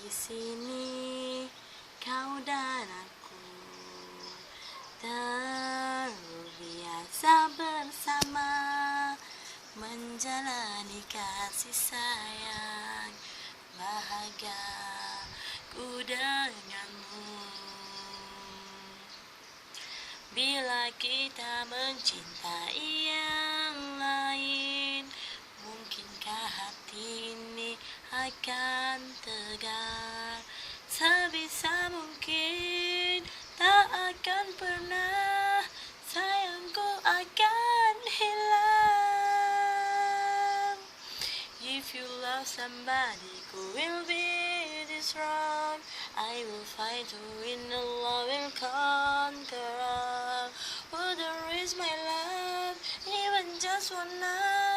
di sini kau dan aku terbiasa bersama menjalani kasih sayang bahagia ku denganmu. Bila kita mencintai yang lain, mungkinkah hati ini akan tegar? Sebisa mungkin tak akan pernah sayangku akan hilang. If you love somebody who will be this wrong, I will fight to win, Allah will conquer all. Oh, there is my love, even just one night.